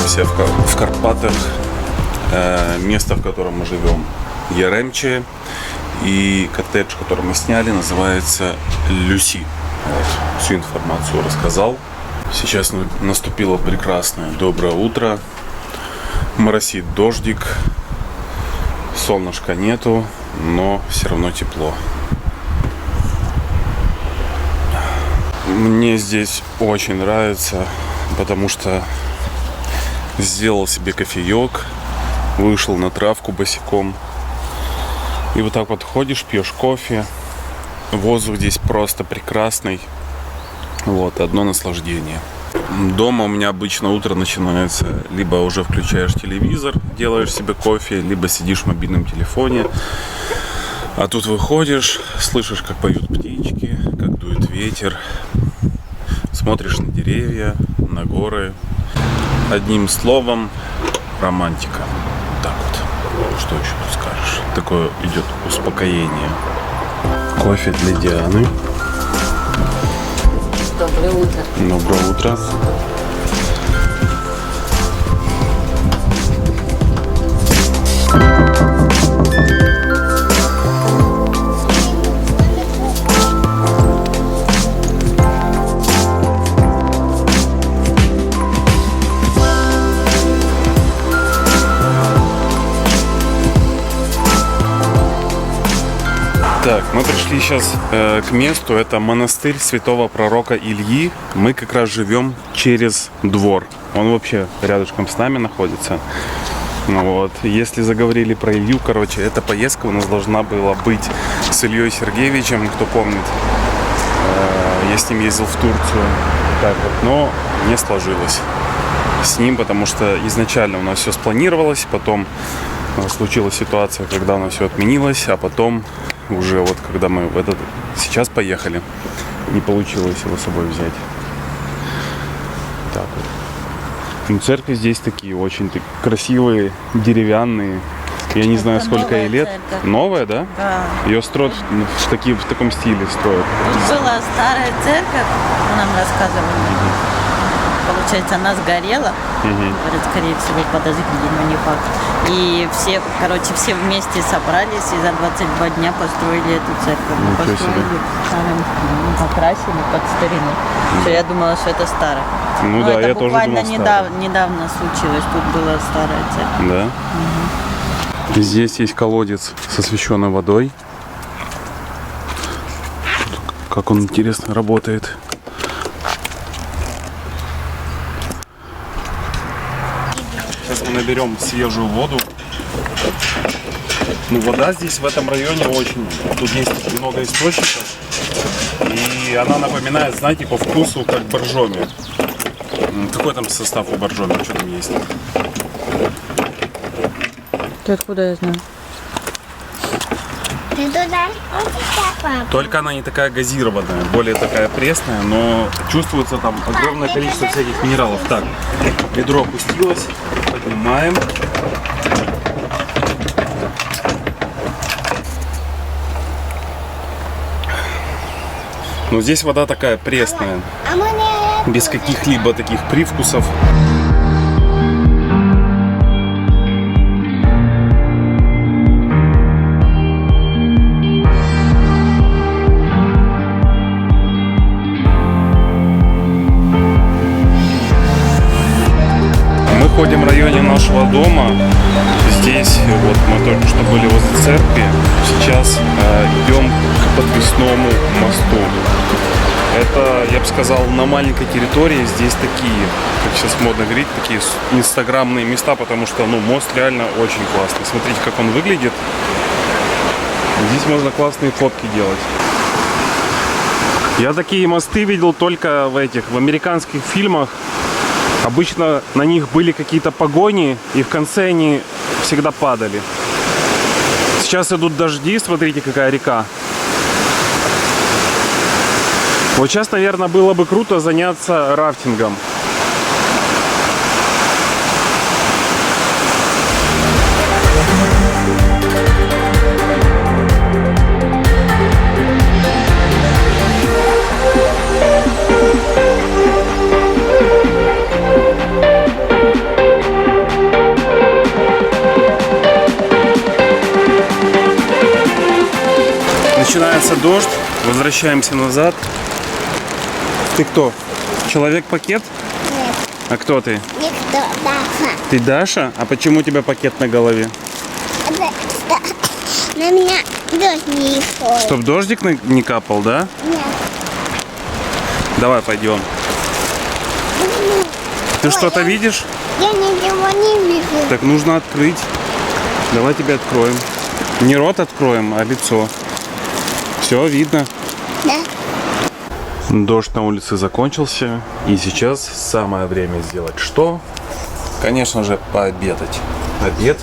находимся в Карпатах. Место, в котором мы живем, Яремче. И коттедж, который мы сняли, называется Люси. Вот, всю информацию рассказал. Сейчас наступило прекрасное доброе утро. Моросит дождик. Солнышка нету, но все равно тепло. Мне здесь очень нравится, потому что сделал себе кофеек, вышел на травку босиком. И вот так вот ходишь, пьешь кофе. Воздух здесь просто прекрасный. Вот, одно наслаждение. Дома у меня обычно утро начинается, либо уже включаешь телевизор, делаешь себе кофе, либо сидишь в мобильном телефоне. А тут выходишь, слышишь, как поют птички, как дует ветер. Смотришь на деревья, на горы. Одним словом, романтика. Так вот. Что еще тут скажешь? Такое идет успокоение. Кофе для Дианы. Доброе утро. Доброе утро. Так, мы пришли сейчас к месту, это монастырь святого пророка Ильи. Мы как раз живем через двор. Он вообще рядышком с нами находится. Вот. Если заговорили про Илью, короче, эта поездка у нас должна была быть с Ильей Сергеевичем, кто помнит. Я с ним ездил в Турцию. Так вот, но не сложилось с ним, потому что изначально у нас все спланировалось, потом случилась ситуация, когда у нас все отменилось, а потом уже вот когда мы сейчас поехали, не получилось его с собой взять. Так вот. Ну, церкви здесь такие очень красивые, деревянные. Я не знаю, сколько ей лет. Церковь. Новая, да? Да. Ее строят в таком стиле строят. Тут была старая церковь, нам рассказывали. Получается, она сгорела. Говорят, скорее всего, подожгли, но не факт. И все, все вместе собрались и за 22 дня построили эту церковь. Построили, покрасили под старину. Все, я думала, что это старое. Ну но да, это я тоже буквально думал, недавно случилось. Тут была старая церковь. Да? Угу. Здесь есть колодец с освященной водой. Как он интересно работает. Сейчас мы наберем свежую воду. Ну, вода здесь в этом районе очень. Тут есть много источников. И она напоминает, знаете, по вкусу, как боржоми. Какой там состав у боржоми? Что там есть? Ты откуда я знаю? Только она не такая газированная, более такая пресная, но чувствуется там огромное количество всяких минералов. Так, ведро опустилось, поднимаем. Но здесь вода такая пресная, без каких-либо таких привкусов. Ходим в районе нашего дома. Здесь вот мы только что были возле церкви. Сейчас идем к подвесному мосту. Это, я бы сказал, на маленькой территории. Здесь такие, как сейчас модно говорить, такие инстаграмные места, потому что мост реально очень классный. Смотрите, как он выглядит. Здесь можно классные фотки делать. Я такие мосты видел только в американских фильмах. Обычно на них были какие-то погони, и в конце они всегда падали. Сейчас идут дожди, смотрите, какая река. Вот сейчас, наверное, было бы круто заняться рафтингом. Начинается дождь. Возвращаемся назад. Ты кто? Человек-пакет? Нет, А кто ты? никто, Даша. Ты Даша? А почему у тебя пакет на голове? На меня дождь не исходит. Чтоб дождик не капал, да? Нет. Давай пойдем. Ты что-то видишь? Я ничего не вижу. Так нужно открыть. Давай тебе откроем. Не рот откроем, а лицо. Все видно. Да? Дождь на улице закончился. И сейчас самое время сделать что? Конечно же, пообедать. Обед.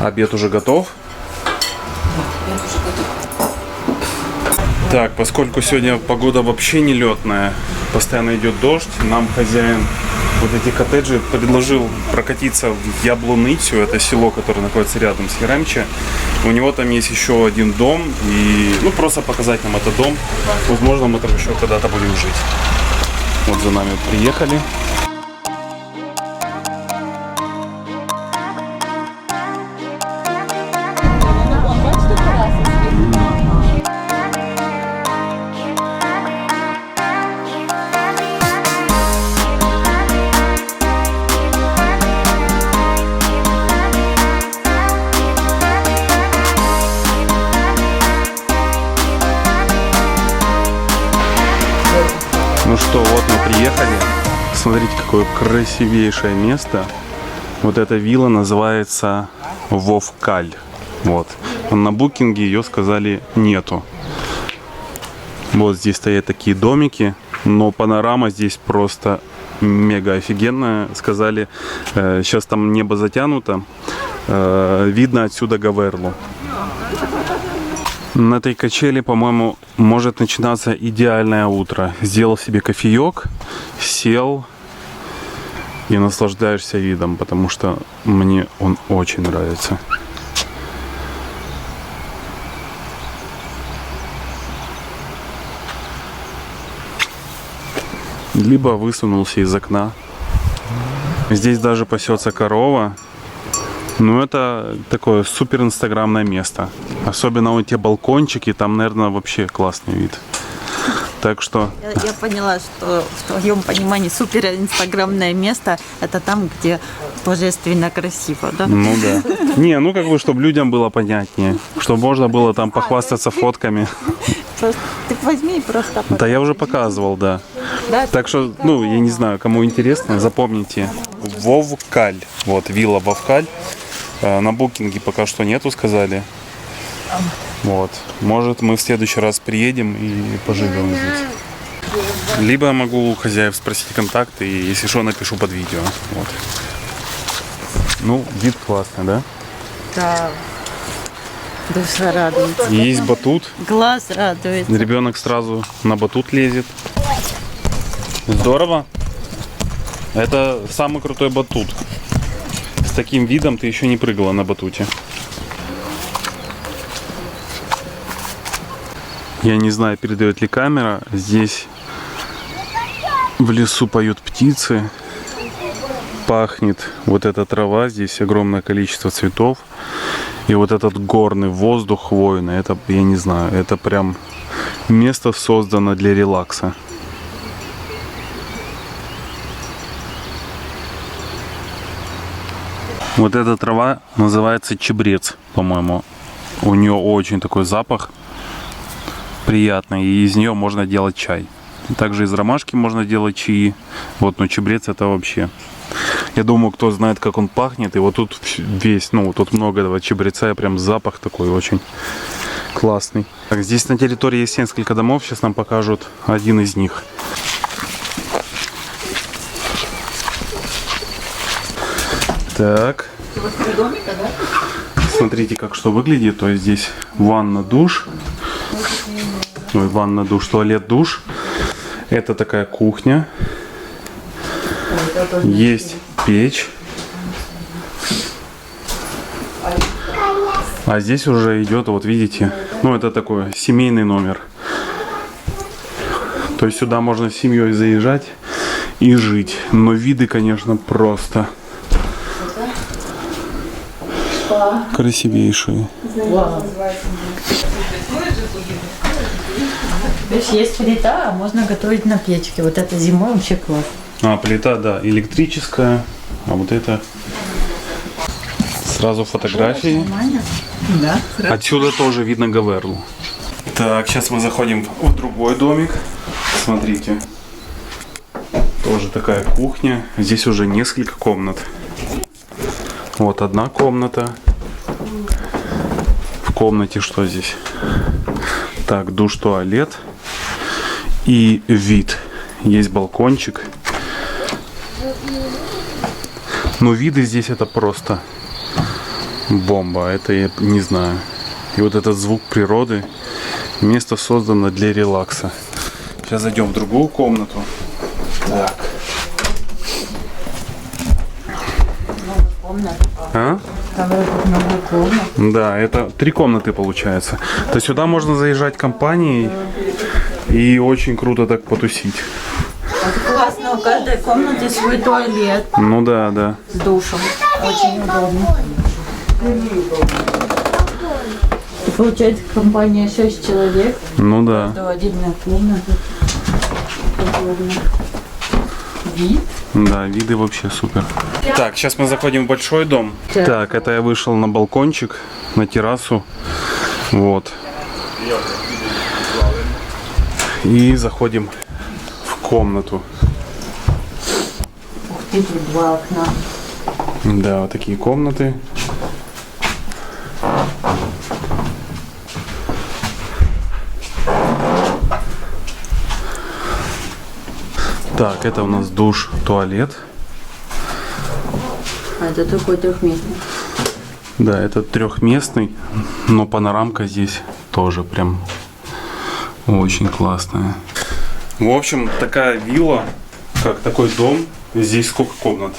Обед уже готов. Так, поскольку сегодня погода вообще нелетная, постоянно идет дождь, нам хозяин вот эти коттеджи предложил прокатиться в Яблуницю, это село, которое находится рядом с Яремче. У него там есть еще один дом, и ну просто показать нам этот дом. Возможно, мы там еще когда-то будем жить. Вот за нами приехали. Ну что, вот мы приехали. Смотрите, какое красивейшее место. Вот эта вилла называется Вовкаль. Вот. На букинге ее сказали нету. Вот здесь стоят такие домики, но панорама здесь просто мега офигенная. Сказали, сейчас там небо затянуто, видно отсюда Гаверлу. На этой качели, по-моему, может начинаться идеальное утро. Сделал себе кофеек, сел и наслаждаешься видом, потому что мне он очень нравится. Либо высунулся из окна. Здесь даже пасется корова. Ну, это такое супер инстаграмное место. Особенно вот те балкончики, там, наверное, вообще классный вид. Так что... Я поняла, что в твоем понимании супер инстаграмное место – это там, где божественно красиво, да? Ну да. Не, ну как бы, чтобы людям было понятнее. Чтобы можно было там похвастаться фотками. Просто ты возьми и просто... Да я уже показывал, да. Да? Так что, ну, я не знаю, кому интересно, запомните. Вовкаль. Вот, вилла Вовкаль. На букинге пока что нету, сказали. Вот. Может, мы в следующий раз приедем и поживем здесь. Либо я могу у хозяев спросить контакты, и если что, напишу под видео. Вот. Ну, вид классный, да? Да. Душа радуется. И есть батут. Глаз радуется. Ребенок сразу на батут лезет. Здорово. Это самый крутой батут. С таким видом ты еще не прыгала на батуте. Я не знаю, передает ли камера. Здесь в лесу поют птицы. Пахнет вот эта трава. Здесь огромное количество цветов. И вот этот горный воздух хвойный. Это, я не знаю, это прям место создано для релакса. Вот эта трава называется чебрец, по-моему. У нее очень такой запах приятный, и из нее можно делать чай. Также из ромашки можно делать чаи. Вот, но чебрец это вообще. Я думаю, кто знает, как он пахнет. И вот тут весь, ну, тут много этого чебреца, и прям запах такой очень классный. Так, здесь на территории есть несколько домов. Сейчас нам покажут один из них. Так. Смотрите, как что выглядит. То есть здесь ванна, душ. Ой, ванна, душ, туалет, душ. Это такая кухня. Есть печь. А здесь уже идет, вот видите, ну это такой семейный номер. То есть сюда можно с семьей заезжать и жить. Но виды, конечно, просто красивейшие. Вау. Видишь, есть плита, а можно готовить на печке. Вот это зимой вообще класс. А, плита, да, электрическая. А вот это... Сразу фотографии. Нормально? Да. Отсюда тоже видно Гаверлу. Так, сейчас мы заходим в другой домик. Смотрите. Тоже такая кухня. Здесь уже несколько комнат. Вот одна комната. В комнате что здесь? Так, душ, туалет. И вид. Есть балкончик. Но виды здесь это просто бомба. Это я не знаю. И вот этот звук природы. Место создано для релакса. Сейчас зайдем в другую комнату. Так. А? Да, это 3 комнаты получается. То сюда можно заезжать компанией и очень круто так потусить. Классно, у каждой комнаты свой туалет Ну да, да. с душем. Очень удобно. И получается компания 6 человек. Ну да. Это отдельная комната. Удобно. Вид. Да, виды вообще супер. Так, сейчас мы заходим в большой дом. Так. Так, это я вышел на балкончик, на террасу. Вот. И заходим в комнату. Ух ты, тут 2 окна. Да, вот такие комнаты. Так, это у нас душ, туалет. А это такой трехместный. Да, это 3-местный, но панорамка здесь тоже прям очень классная. В общем, такая вилла, как такой дом. Здесь сколько комнат?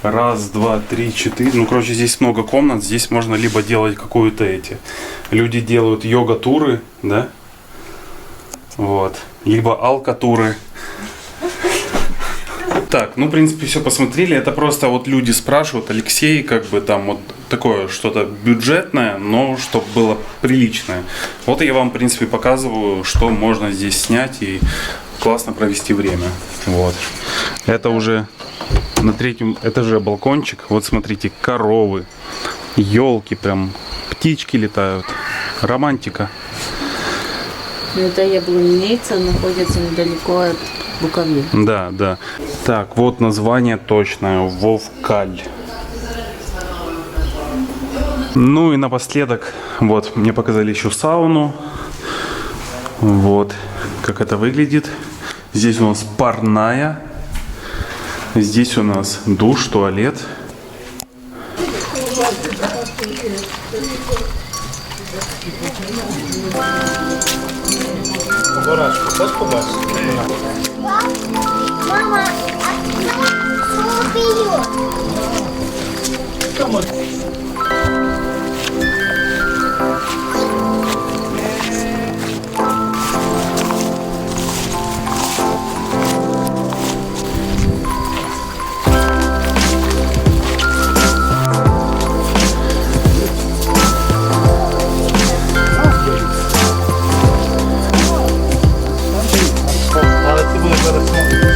1, 2, 3, 4. Ну, короче, здесь много комнат. Здесь можно либо делать какую-то Люди делают йога-туры, да? Вот. Либо алка-туры. Так, ну, в принципе, все посмотрели. Это просто вот люди спрашивают, Алексей, как бы там вот такое что-то бюджетное, но чтобы было приличное. Вот я вам, в принципе, показываю, что можно здесь снять и классно провести время. Вот. Это уже на 3-м этаже балкончик. Вот смотрите, коровы, елки, прям птички летают. Романтика. Это яблонница находится недалеко от Буковели. Да, да. Так, вот название точное. Вовкаль. Ну и напоследок, вот, мне показали еще сауну. Вот, как это выглядит. Здесь у нас парная. Здесь у нас душ, туалет. Мама, что пьет?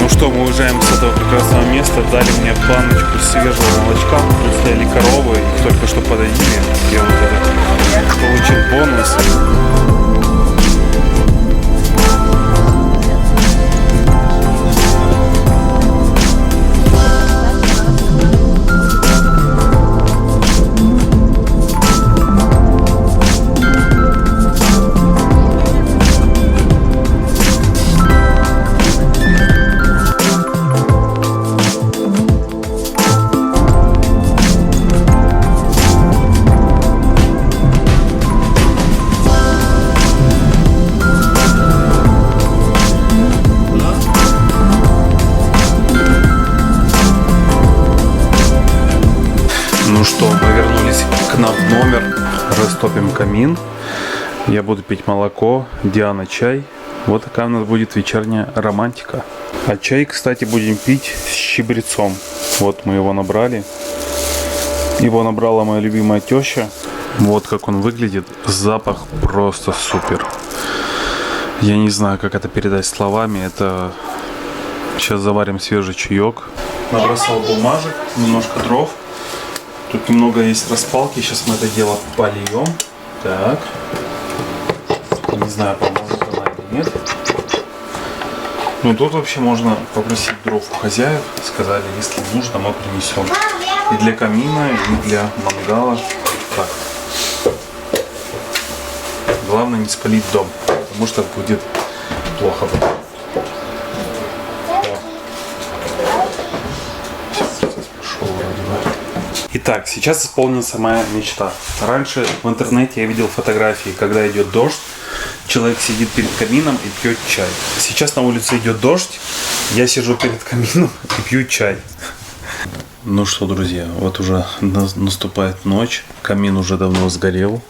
Ну что, мы уезжаем с этого прекрасного места. Дали мне баночку свежего молочка. Стояли коровы, их только что подоили. Я вот этот получил бонус. Ну что, мы вернулись к нам в номер, растопим камин. Я буду пить молоко, Диана чай. Вот такая у нас будет вечерняя романтика. А чай, кстати, будем пить с чабрецом. Вот мы его набрали. Его набрала моя любимая теща. Вот как он выглядит. Запах просто супер. Я не знаю, как это передать словами. Это... Сейчас заварим свежий чаек. Набросал бумажек, немножко дров. Тут немного есть распалки. Сейчас мы это дело польем. Так. Не знаю, поможет она или нет. Ну тут вообще можно попросить дров у хозяев. Сказали, если нужно, мы принесем. И для камина, и для мангала. Так. Главное не спалить дом, потому что будет плохо. Итак, сейчас исполнится моя мечта. Раньше в интернете я видел фотографии, когда идет дождь, человек сидит перед камином и пьет чай. Сейчас на улице идет дождь, я сижу перед камином и пью чай. Ну что, друзья, вот уже наступает ночь, камин уже давно сгорел.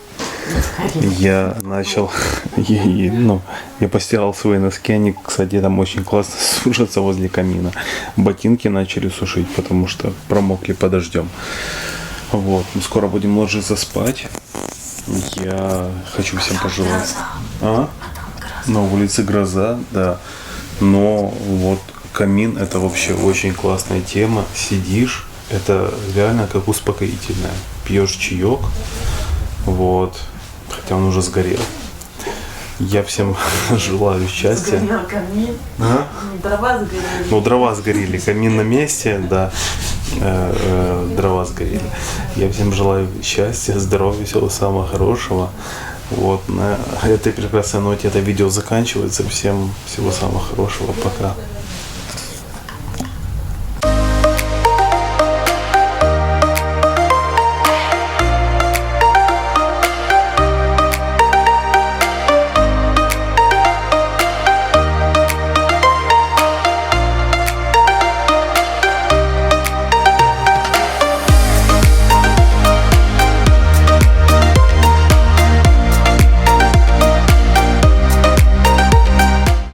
Я начал, я постирал свои носки, они, кстати, там очень классно сушатся возле камина. Ботинки начали сушить, потому что промокли под дождем. Вот, мы скоро будем ложиться спать. Я хочу всем пожелать. На улице гроза, да. Но вот камин — это вообще очень классная тема. Сидишь, это реально как успокоительное. Пьешь чаек, вот. Хотя он уже сгорел. Я всем желаю счастья. Сгорел камин. Дрова сгорели. Ну, дрова сгорели. Камин на месте, да. Дрова сгорели. Я всем желаю счастья, здоровья, всего самого хорошего. Вот, на этой прекрасной ноте это видео заканчивается. Всем всего самого хорошего. Пока.